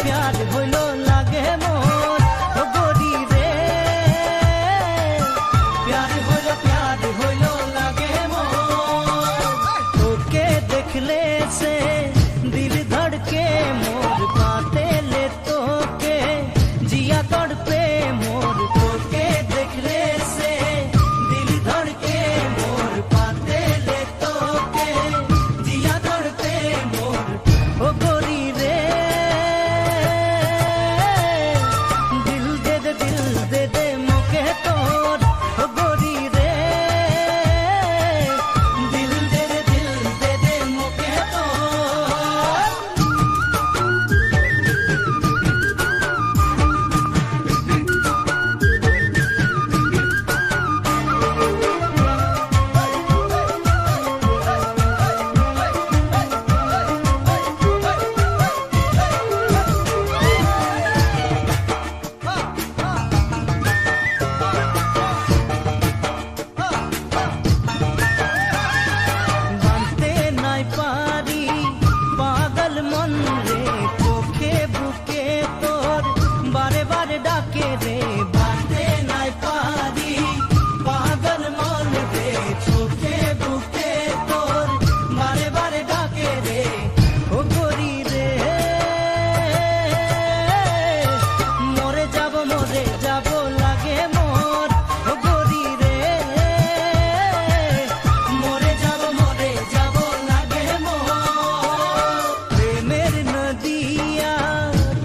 प्यार हইলো লাগে মোর ও গরি রে प्यार হইলো লাগে মোর তোকে দেখলে সে दिल धड़के मोर बाते ले तोके जिया तड़पे मोर तोके देखले से दिल धड़के मोर बाते ले तोके जिया तड़पे मोर ओ गोरी रे दिल दे दे मोके तोर ओ गोरी रे दिल दे दे मोके तोर বানতে নাই পারি পাগল মন রে চোখে বুকে তোর বারে বারে ডাকে রে বানতে নাই পারি পাগল মন রে চোখে বুকে তোর বারে বারে ডাকে রে ও গরি রে মরে যাব লাগে মোর ও গরি রে মরে যাব লাগে মোর প্রেমের নদিয়া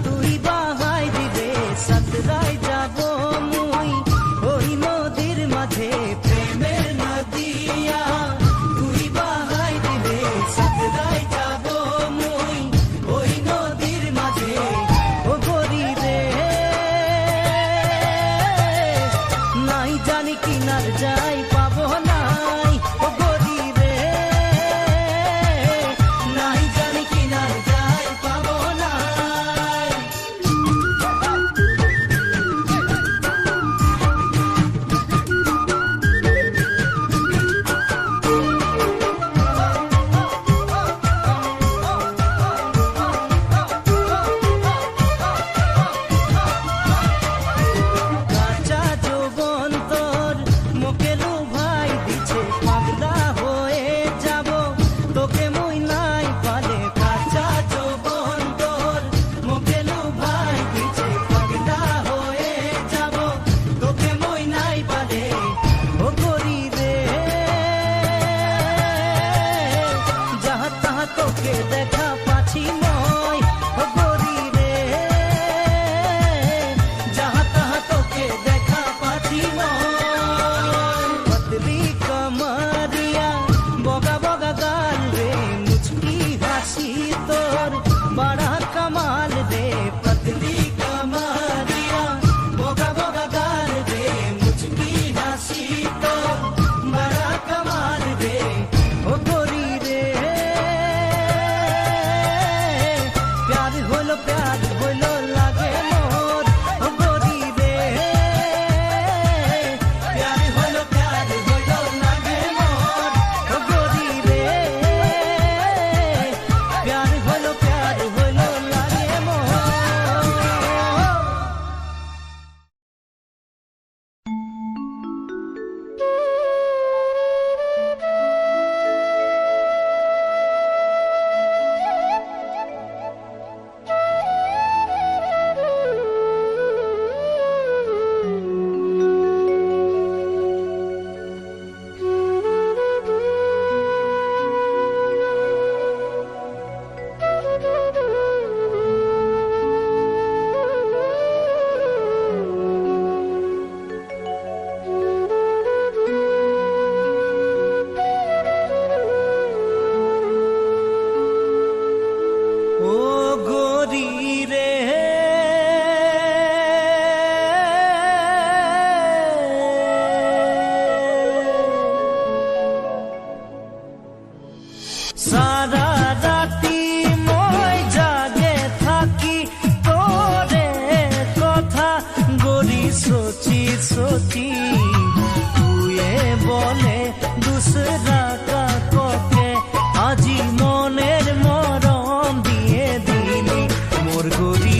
তুই বাহাই দিলে সাতরাই যাব মুই ওই নদীর মাঝে প্রেমের নদিয়া তুই বাহাই দিলে সাতরাই যাব মুই ওই নদীর মাঝে ও গরি রে নাই জানি কিনার যাই পাবো নাই ও গরি রে নাই জানি কিনার যাই পাবো নাই কাঁচা যৌবন তোর মোকে লুভাই দিছে পাগলা হয়ে যাব তোকে মুই নাই পালে কাঁচা যৌবন তোর মোকে লুভাই দিছে পাগলা হয়ে যাব তোকে মুই নাই পালে ও গরি রে যাহা তাহা তোকে দেখা পাছি মই ও গরি রে যাহা তাহা তোকে দেখা পাছি মই পতলি কমরিয়া বগা বগা গাল রে মুচকি হাসি তোর বড়া কমাল রে পতলি কমরিয়া বগা বগা গাল রে মুচকি হাসি তোর বড়া কমাল রে ও গরি রে प्यार হইলো লাগে মোর ও গরি রে प्यार হইলো লাগে মোর ও গরি রে प्यार হইলো লাগে মোর ও গরি রে সারা রাতি মই জাগে থাকি তোরে কথা গরি সোচি সোচি তুয়ে বলে দুসরা কা কোকে আজি মনের মরম দিয়ে দিলি মোর গরি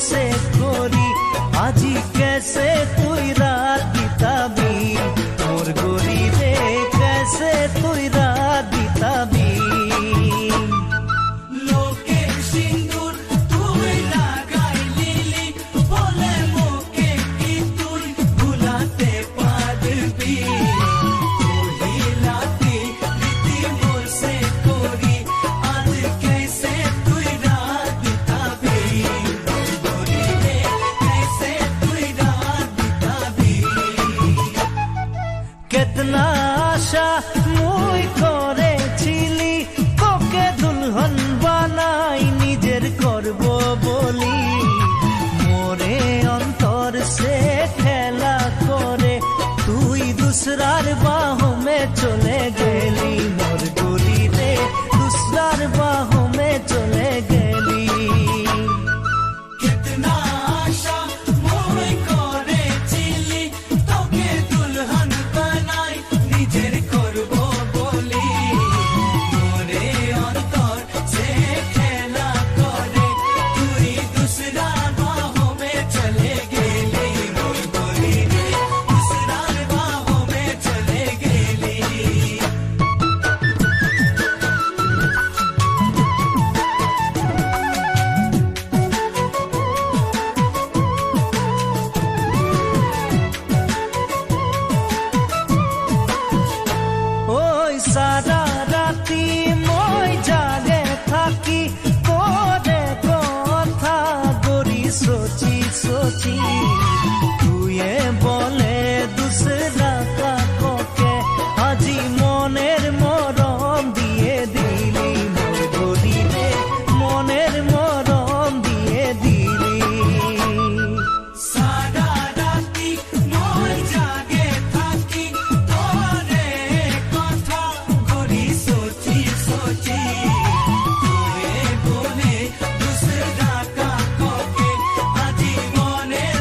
से करी আজি कैसे তুই রাত বিতাবি মোর গরি রে कैसे তুই রাত বিতাবি লোকে সিন্দুর তুই লাগাইলি বলে মোকে কি তুই ভুলাতে পারবি কহিলাতি রীতি মোর সে করি আজ कैसे তুই রাত বিতাবি গরি রে कैसे তুই রাত বিতাবি कितना आशा মুই করেছিলি তোকে দুলহন বানাই নিজের করব বলি মোরে অন্তর সে খেলা করে তুই দুসরার বাহু মে চলে গেলি মোর গলি রে দুসরার বাহু মে চলে গেলি कितना आशा মুই করেছিলি তোকে দুলহন বানাই নিজের করব বলি মোরে অন্তর সে খেলা করে তুই দুসরার বাহু মে চলে গেলি মোর গলি রে দুসরার বাহু মে চলে গেলি ওই সারা রাতি মই জাগে থাকি তোরে কথা গরি সোচি সোচি তুইয়ে বলে দুসরা কাককে আজি মনের মরম দিয়ে দিলি মোর গরি রে মনের মরম দিয়ে দিলি সারা রাতি মই জাগে থাকি তোরে কথা গরি সোচি সোচি তুই বলে দুসরা কাককে আজি মনের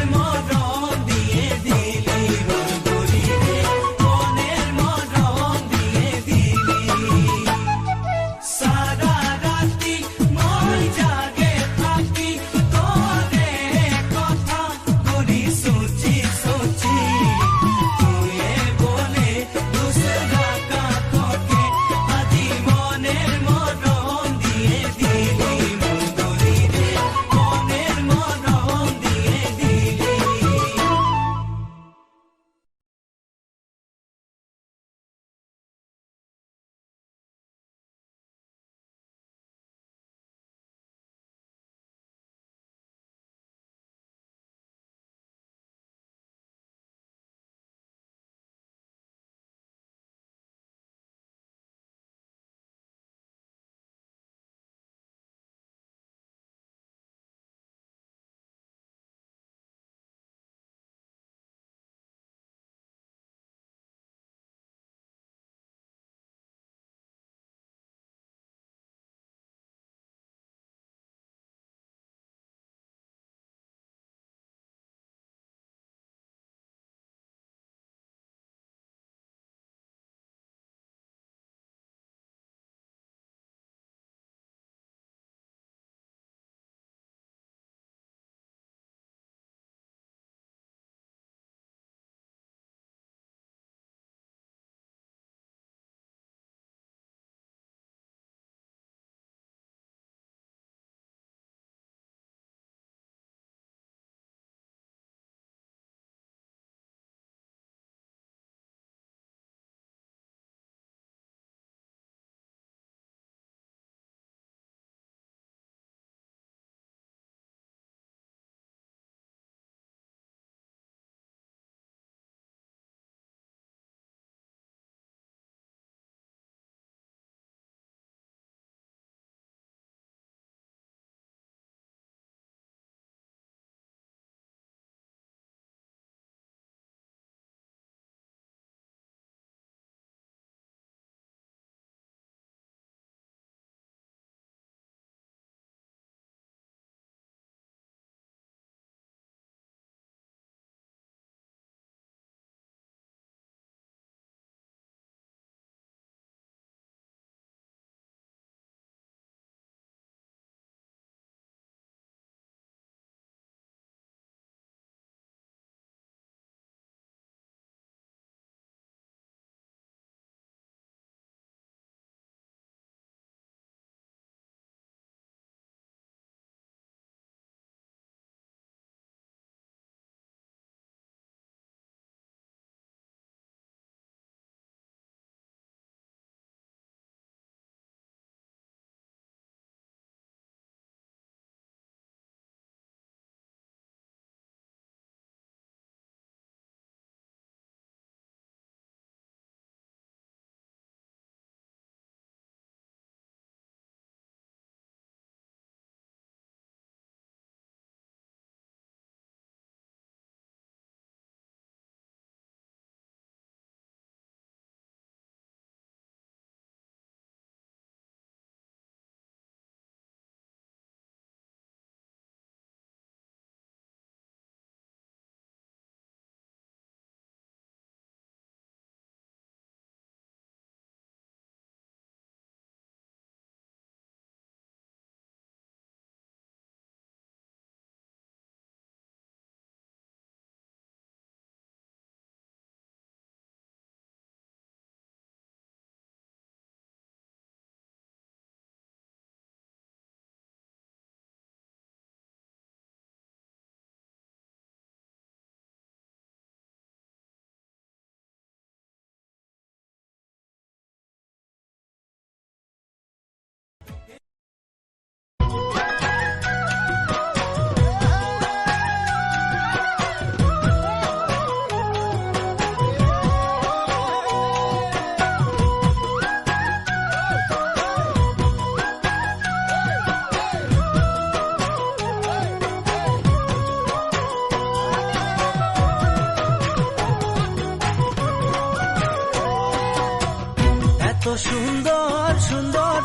সুন্দর সুন্দর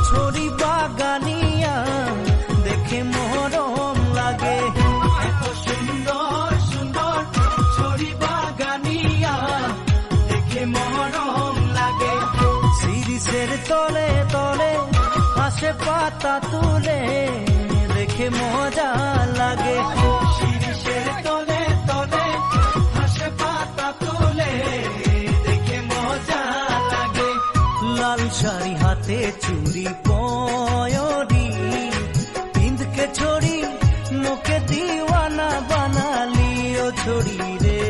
ছড়ি বাগানিয়া দেখে মরম লাগে। এত সুন্দর সুন্দর ছড়ি বাগানিয়া দেখে মরম লাগে। শিরিষের তলে তলে হাসে পাতা তুলে দেখে মজা লাগে। শিরিষের তলে তলে হাসে পাতা তুলে দেখে মজা লাগে। লাল শাড়ি হাতে চুড়ি পয়রি পিंध के छोड़ी मोके दीवाना बना लियो छोड़ी रे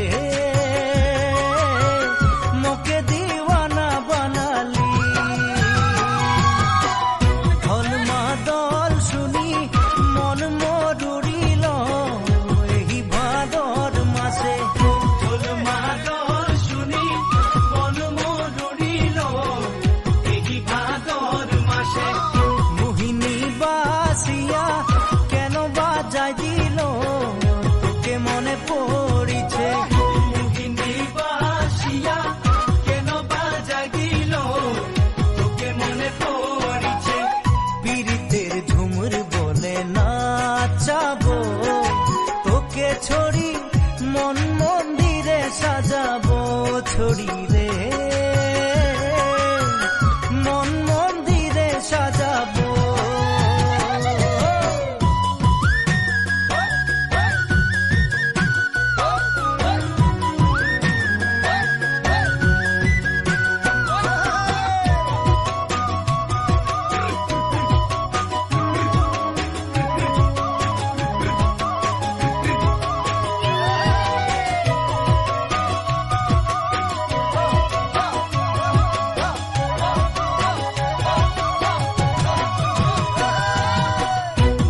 मोके दीवाना बना ली। ढोल मादल শুনি মন মোর উড়িল এই ভাদর মাসে। ঢোল মাদল শুনি মন মোর উড়িল এই ভাদর মাসে। মোহিনী বাসিয়া কেন বাজাই দিল তোকে মনে পড়িছে। মোহিনী বাসিয়া কেন বাজাই দিল তোকে মনে পড়িছে। পীড়িতের ঝুমুর বলে নাচাবো তোকে ছড়ি মন মন্দিরে সাজাবো ছড়ি রে মন মন্দিরে সাজাবো।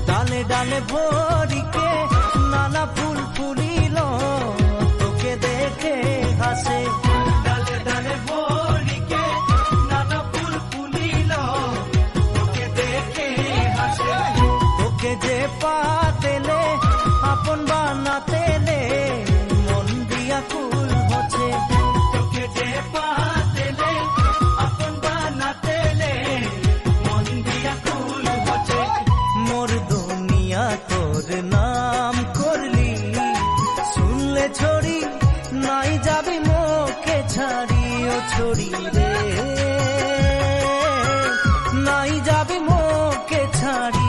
ডালে ডালে ভরিকে নানা ফুল ফুলিল তোকে দেখে হাসে। ডালে ডালে ভরিকে নানা ফুল ফুলিল তোকে দেখে হাসে। তোকে যে পাতেলে আপন বানাতেলে মন দিয়া কুল হচ্ছে। তোকে যে পাতেলে আপন বানাতেলে মন দিয়া কুল হচ্ছে। মোর দুনিয়া তোর নাম করলি শুনলে ছড়ি নাই যাবি মোকে ছাড়ি ও ছড়ি রে নাই যাবি মোকে ছাড়ি।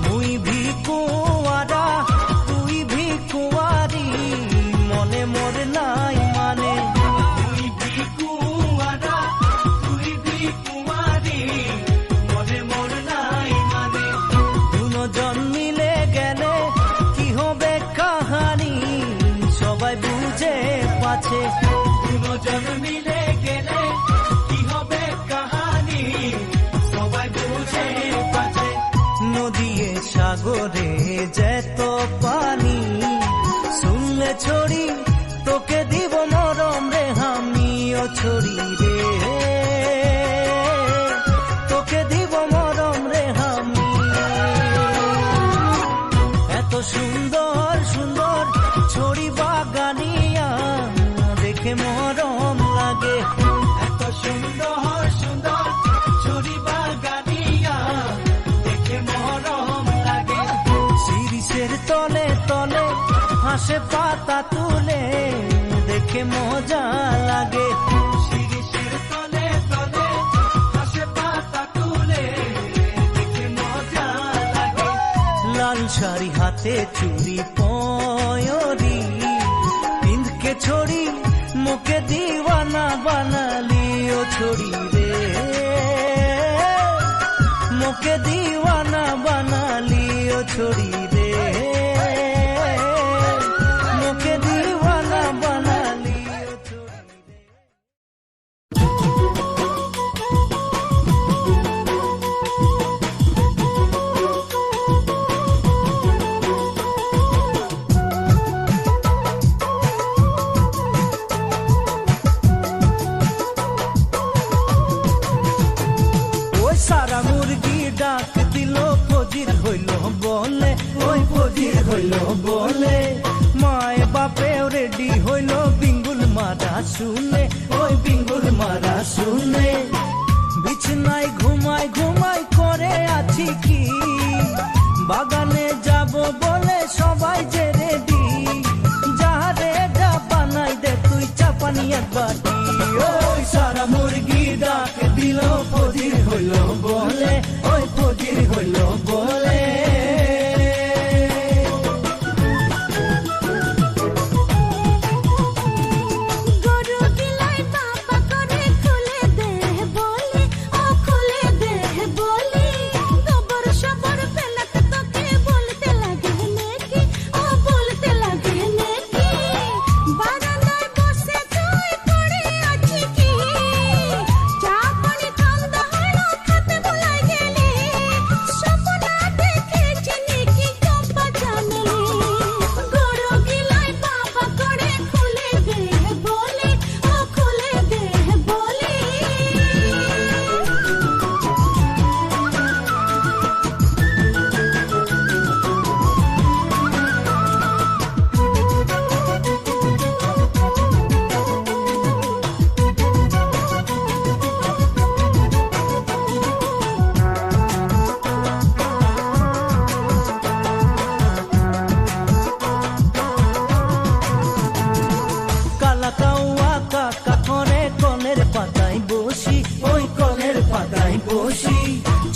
মুই ভিকুয়ারা তুই ভিকুয়ারি মনে মোর নাই মানে। মুই ভিকুয়ারা তুই ভিকুয়ারি মনে মোর নাই মানে। দুজন মিলে গেলে কি হবে কাহানি সবাই বুঝে পাছে। দুজন মিলে গেলে কি হবে কাহানি সবাই বুঝে পাছে। নদীয়ে সাগরে যেত পানি শুনলে ছড়ি তোকে দিব মরম রে আমিও ছড়ি রে তোকে দিব মরম রে আমি। এত সুন্দর সুন্দর ছড়ি বাগানিয়া দেখে মরম লাগে। এত সুন্দর সুন্দর ছড়ি বাগানিয়া দেখে মরম লাগে। শিরিষের তলে তলে হাসে পাতা তুলে দেখে মজা লাগে। শিরিষের তলে তলে হাসে পাতা তুলে দেখে মজা লাগে। লাল শাড়ি হাতে চুড়ি পয়রি পিंध के छोड़ी मोके दीवाना बना लियो छोड़ी रे मोके दीवाना बना लियो छोड़ी रे मोके दीवाना बना लियो छोड़ी रे। সারা মুরগি ডাক দিল ফজির হইল বলে ওই ফজির হইল বলে। মায় বাপে রেডি হইল বিঙ্গুল মারা শুনে ওই বিঙ্গুল কি বাগানে যাব বলে সবাই যে রেডি যাহারে যা বানাই দে তুই চাপানি এক বাটি ওই সারা মুরগি ডাক দিল ফজির হইল বলে ওই ফজির হইল বলে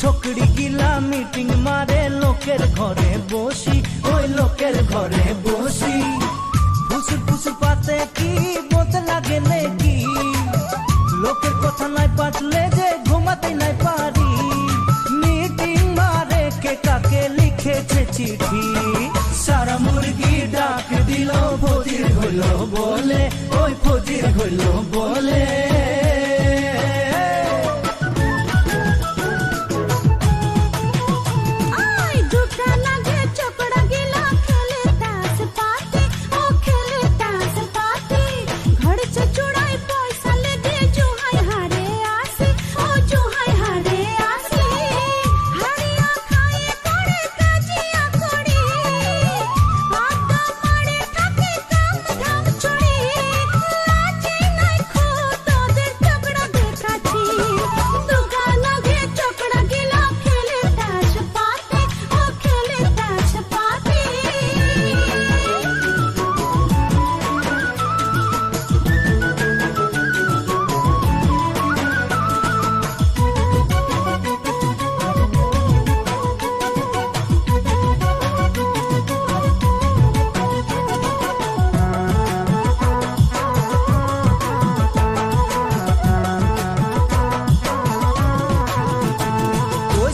ছোকরি গিলা মিটিং মারে লোকের ঘরে বসি ওই লোকের ঘরে বসি ফুসুর ফুসুর পাতে কি বলতে লাগে নাকি লোকের কথা নাই পাতলে যে ঘুমাতে নাই পারি মিটিং মারে কে কাকে লিখেছে চিঠি সারা মুরগি ডাক দিল ফজির হইল বলে ওই ফজির হইল বলে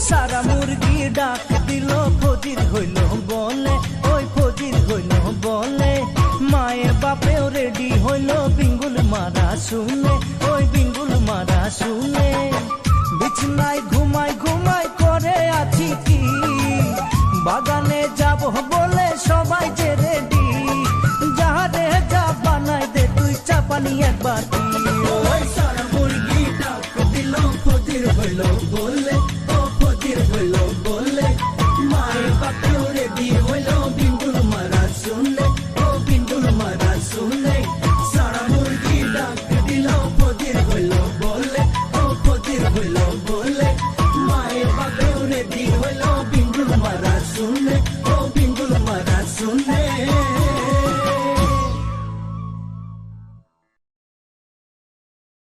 সারা মুরগি ডাক দিল ফজির হইল বলে ওই ফজির হইল বলে মায়ের বাপেও রেডি হইল বিঙ্গুল মারা শুনে ওই বিঙ্গুল মারা শুনে বিছনায় ঘুমাই ঘুমাই করে আছি কি বাগানে যাব বলে সবাই যে রেডি যাহারে যা বানাই দে তুই চাপানি এক বাটি ওই সারা মুরগি ডাক দিল ফজির হইল বলে